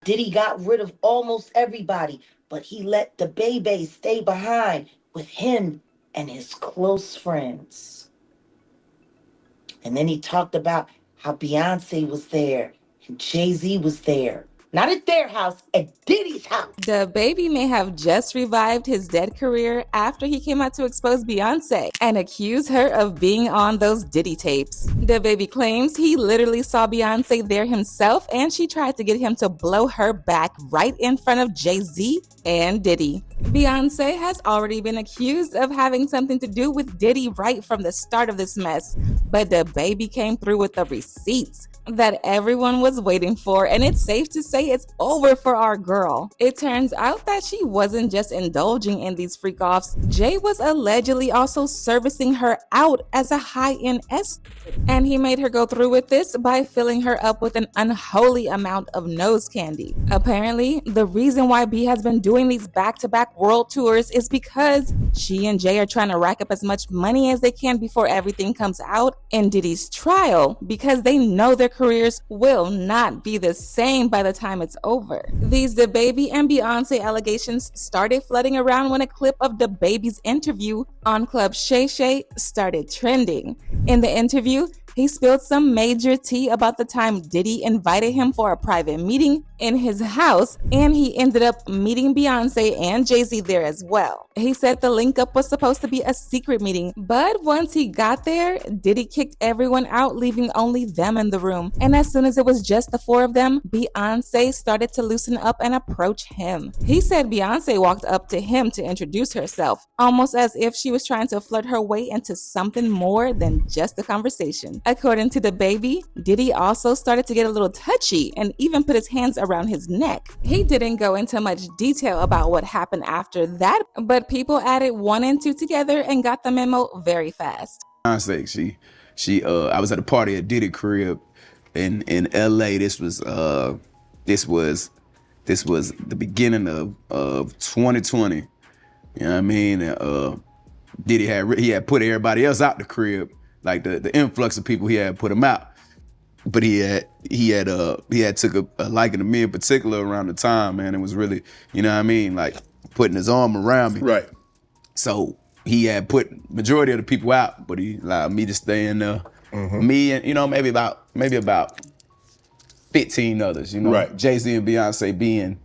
Diddy got rid of almost everybody, but he let DaBaby stay behind with him and his close friends. And then he talked about how Beyonce was there and Jay Z was there. Not at their house, at Diddy's house. DaBaby may have just revived his dead career after he came out to expose Beyonce and accuse her of being on those Diddy tapes. DaBaby claims he literally saw Beyonce there himself and she tried to get him to blow her back right in front of Jay Z and Diddy. Beyonce has already been accused of having something to do with Diddy right from the start of this mess, but DaBaby came through with the receipts that everyone was waiting for, and it's safe to say it's over for our girl. It turns out that she wasn't just indulging in these freak-offs. Jay was allegedly also servicing her out as a high-end escort, and he made her go through with this by filling her up with an unholy amount of nose candy. Apparently, the reason why B has been doing these back-to-back world tours is because she and Jay are trying to rack up as much money as they can before everything comes out in Diddy's trial, because they know their careers will not be the same by the time it's over. These DaBaby and Beyonce allegations started flooding around when a clip of DaBaby's interview on Club Shay Shay started trending. In the interview, he spilled some major tea about the time Diddy invited him for a private meeting in his house, and he ended up meeting Beyonce and Jay Z there as well. He said the link up was supposed to be a secret meeting, but once he got there, Diddy kicked everyone out, leaving only them in the room. And as soon as it was just the four of them, Beyonce started to loosen up and approach him. He said Beyonce walked up to him to introduce herself, almost as if she was trying to flirt her way into something more than just a conversation. According to DaBaby, Diddy also started to get a little touchy and even put his hands around his neck. He didn't go into much detail about what happened after that, but people added one and two together and got the memo very fast. Beyonce, I was at a party at Diddy crib in LA. This was the beginning of 2020. You know what I mean? Diddy had put everybody else out the crib. Like the influx of people, he had put him out, but he had took a liking to me in particular around the time, man. It was really, you know what I mean, like putting his arm around me. Right. So he had put majority of the people out, but he allowed me to stay in there. Mm-hmm. Me and maybe about 15 others. Right. Jay Z and Beyonce being,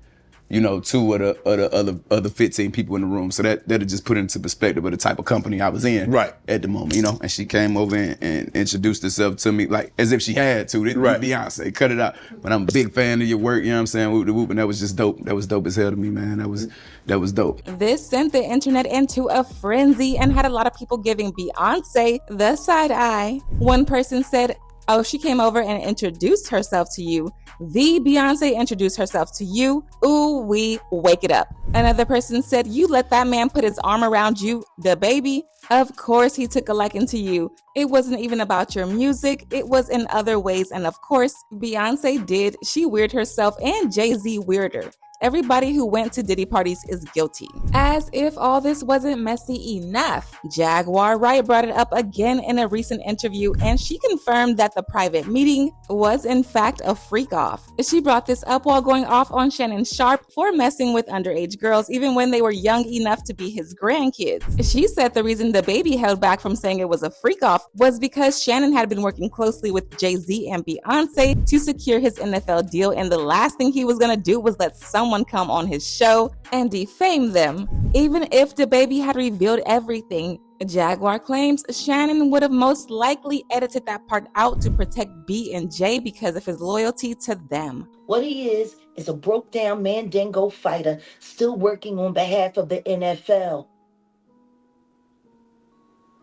two of the other 15 people in the room. So that'll just put into perspective of the type of company I was in right at the moment, And she came over and introduced herself to me like as if she had to. Right. Beyonce, cut it out. But I'm a big fan of your work, you know what I'm saying? Whoop the whoop, and that was just dope. That was dope as hell to me, man. That was dope. This sent the internet into a frenzy and had a lot of people giving Beyonce the side eye. One person said, "Oh, she came over and introduced herself to you. The Beyonce introduced herself to you. Ooh, we wake it up." Another person said, "You let that man put his arm around you, DaBaby. Of course he took a liking to you. It wasn't even about your music. It was in other ways. And of course, Beyonce did. She weirded herself and Jay Z weirded her. Everybody who went to Diddy parties is guilty." As if all this wasn't messy enough, Jaguar Wright brought it up again in a recent interview, and she confirmed that the private meeting was in fact a freak-off. She brought this up while going off on Shannon Sharpe for messing with underage girls even when they were young enough to be his grandkids. She said the reason DaBaby held back from saying it was a freak-off was because Shannon had been working closely with Jay Z and Beyonce to secure his NFL deal, and the last thing he was gonna do was let someone come on his show and defame them. Even if DaBaby had revealed everything, Jaguar claims Shannon would have most likely edited that part out to protect B and J because of his loyalty to them. What he is a broke down Mandingo fighter still working on behalf of the NFL.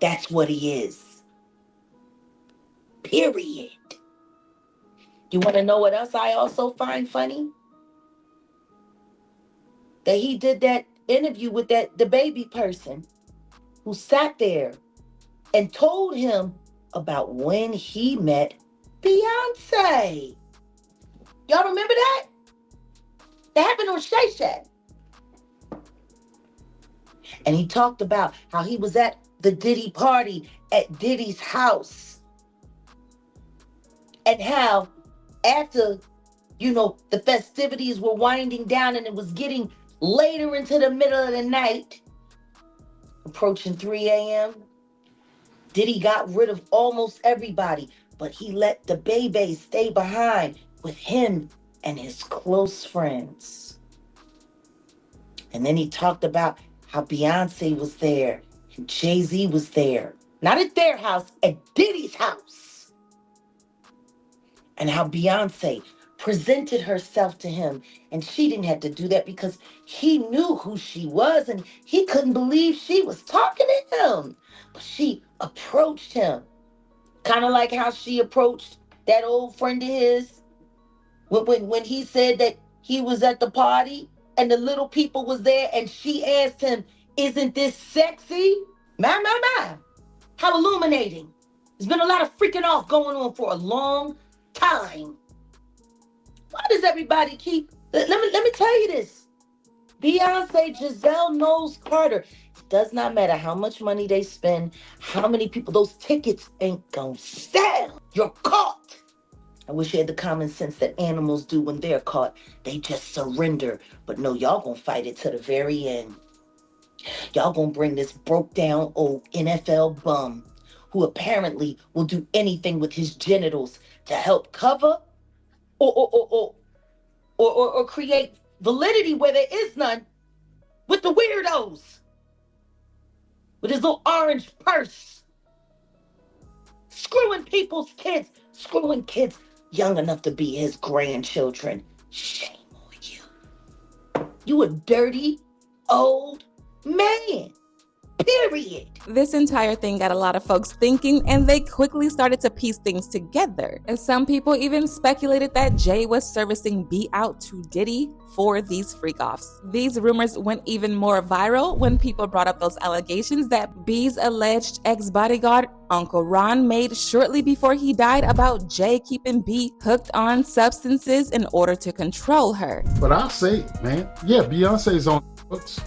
That's what he is. Period. You want to know what else I also find funny? That he did that interview with the DaBaby person who sat there and told him about when he met Beyonce. Y'all remember that? That happened on Shay Shay. And he talked about how he was at the Diddy party at Diddy's house. And how after, the festivities were winding down and it was getting later into the middle of the night, approaching 3 a.m., Diddy got rid of almost everybody, but he let DaBaby stay behind with him and his close friends. And then he talked about how Beyonce was there and Jay Z was there. Not at their house, at Diddy's house. And how Beyonce presented herself to him. And she didn't have to do that because he knew who she was and he couldn't believe she was talking to him. But she approached him. Kind of like how she approached that old friend of his when he said that he was at the party and the little people was there and she asked him, "Isn't this sexy?" My. How illuminating. There's been a lot of freaking off going on for a long time. Why does everybody keep... Let me tell you this. Beyonce, Giselle Knowles Carter. It does not matter how much money they spend, how many people, those tickets ain't gonna sell. You're caught. I wish you had the common sense that animals do when they're caught. They just surrender. But no, y'all gonna fight it to the very end. Y'all gonna bring this broke down old NFL bum who apparently will do anything with his genitals to help cover or create validity where there is none with the weirdos. With his little orange purse. Screwing people's kids. Screwing kids young enough to be his grandchildren. Shame on you. You a dirty old man. Period. This entire thing got a lot of folks thinking, and they quickly started to piece things together. And some people even speculated that Jay was servicing B out to Diddy for these freak-offs. These rumors went even more viral when people brought up those allegations that B's alleged ex-bodyguard, Uncle Ron, made shortly before he died about Jay keeping B hooked on substances in order to control her. But I'll say, man, yeah, Beyonce's on the books.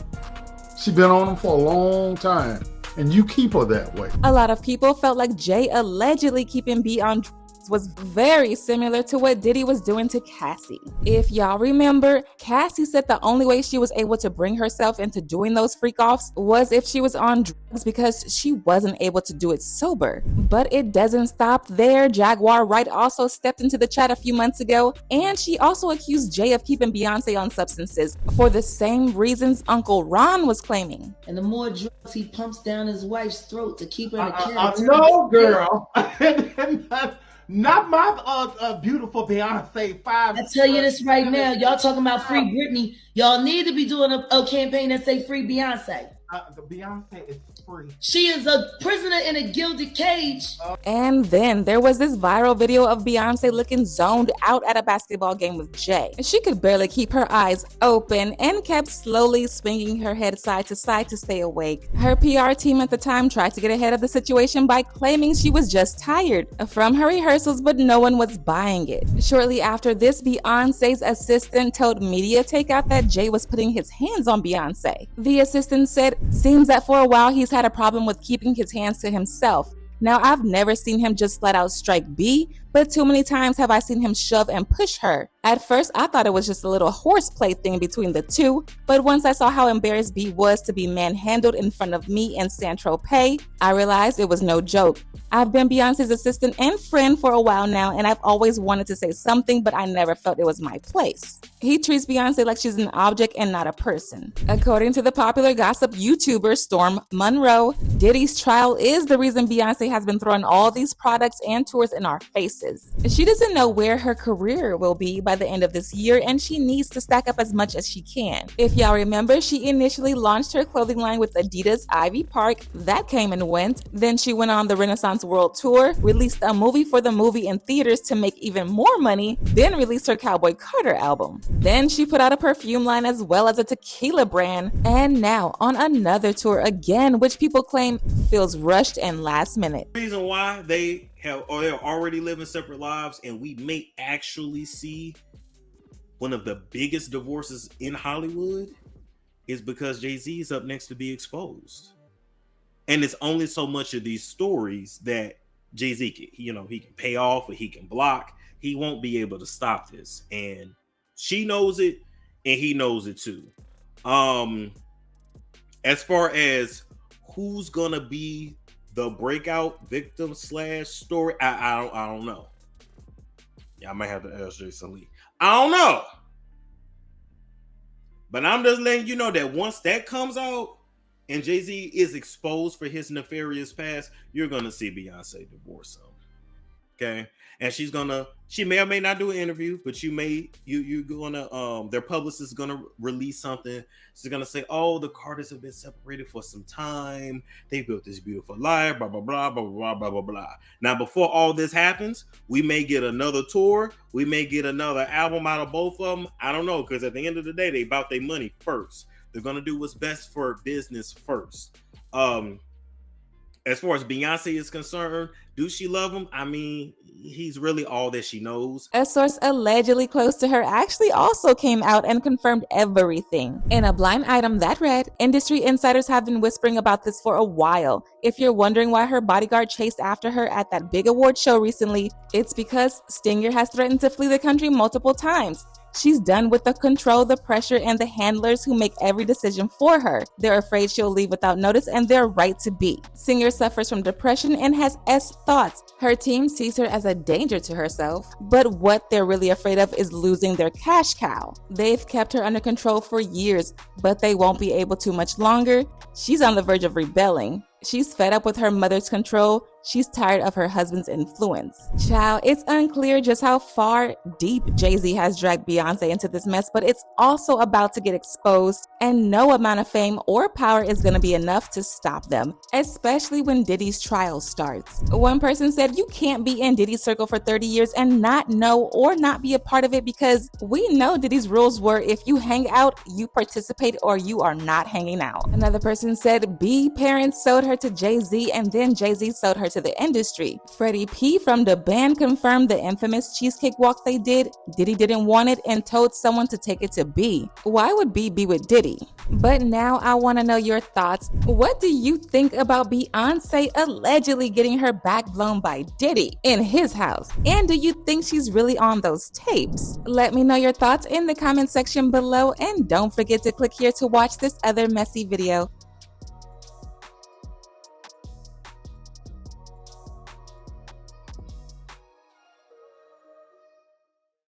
She's been on them for a long time, and you keep her that way. A lot of people felt like Jay allegedly keeping B on drugs was very similar to what Diddy was doing to Cassie. If y'all remember, Cassie said the only way she was able to bring herself into doing those freak-offs was if she was on drugs because she wasn't able to do it sober. But it doesn't stop there. Jaguar Wright also stepped into the chat a few months ago, and she also accused Jay of keeping Beyonce on substances for the same reasons Uncle Ron was claiming. And the more drugs he pumps down his wife's throat to keep her in a character. No, girl. Not my beautiful Beyonce 5. I tell you this right now, y'all talking about free Britney. Y'all need to be doing a campaign that say free Beyonce. The Beyonce is free. She is a prisoner in a gilded cage. And then there was this viral video of Beyonce looking zoned out at a basketball game with Jay. She could barely keep her eyes open and kept slowly swinging her head side to side to stay awake. Her PR team at the time tried to get ahead of the situation by claiming she was just tired from her rehearsals, but no one was buying it. Shortly after this, Beyonce's assistant told Media Takeout that Jay was putting his hands on Beyonce. The assistant said, "Seems that for a while he's had a problem with keeping his hands to himself. Now, I've never seen him just flat out strike B, but too many times have I seen him shove and push her. At first, I thought it was just a little horseplay thing between the two, but once I saw how embarrassed B was to be manhandled in front of me and Saint-Tropez, I realized it was no joke. I've been Beyonce's assistant and friend for a while now, and I've always wanted to say something, but I never felt it was my place." He treats Beyonce like she's an object and not a person. According to the popular gossip YouTuber Storm Monroe, Diddy's trial is the reason Beyonce has been throwing all these products and tours in our faces. She doesn't know where her career will be by the end of this year, and she needs to stack up as much as she can. If y'all remember, she initially launched her clothing line with Adidas Ivy Park. That came and went. Then she went on the Renaissance World Tour, released a movie for the movie in theaters to make even more money, then released her Cowboy Carter album. Then she put out a perfume line as well as a tequila brand, and now on another tour again, which people claim feels rushed and last minute. The reason why they're already living separate lives, and we may actually see one of the biggest divorces in Hollywood, is because Jay Z is up next to be exposed. And it's only so much of these stories that Jay Z can, he can pay off or he can block. he won't be able to stop this. And she knows it, and he knows it too. As far as who's gonna be the breakout victim / story, I don't know. Yeah, I might have to ask Jason Lee. I don't know. But I'm just letting you know that once that comes out and Jay Z is exposed for his nefarious past, you're gonna see Beyonce divorce him. Okay, and she may or may not do an interview, but you're gonna their publicist is gonna release something. She's gonna say, oh, the Carters have been separated for some time, they built this beautiful life, blah blah blah blah blah blah blah blah. Now, before all this happens, we may get another tour, we may get another album out of both of them. I don't know, because at the end of the day, they about their money first. They're gonna do what's best for business first. As far as Beyonce is concerned, do she love him? I mean, he's really all that she knows. A source allegedly close to her actually also came out and confirmed everything. In a blind item that read, industry insiders have been whispering about this for a while. If you're wondering why her bodyguard chased after her at that big award show recently, it's because Stinger has threatened to flee the country multiple times. She's done with the control, the pressure, and the handlers who make every decision for her. They're afraid she'll leave without notice, and they're right to be. Singer suffers from depression and has S thoughts. Her team sees her as a danger to herself, but what they're really afraid of is losing their cash cow. They've kept her under control for years, but they won't be able to much longer. She's on the verge of rebelling. She's fed up with her mother's control. She's tired of her husband's influence. Child, it's unclear just how far deep Jay Z has dragged Beyonce into this mess, but it's also about to get exposed, and no amount of fame or power is going to be enough to stop them, especially when Diddy's trial starts. One person said, you can't be in Diddy's circle for 30 years and not know or not be a part of it, because we know Diddy's rules were if you hang out, you participate, or you are not hanging out. Another person said, B parents sold her to Jay Z, and then Jay Z sold her to the industry. Freddie P from the band confirmed the infamous cheesecake walk they did. Diddy didn't want it and told someone to take it to B. Why would B be with Diddy? But now I want to know your thoughts. What do you think about Beyonce allegedly getting her back blown by Diddy in his house? And do you think she's really on those tapes? Let me know your thoughts in the comment section below, and don't forget to click here to watch this other messy video.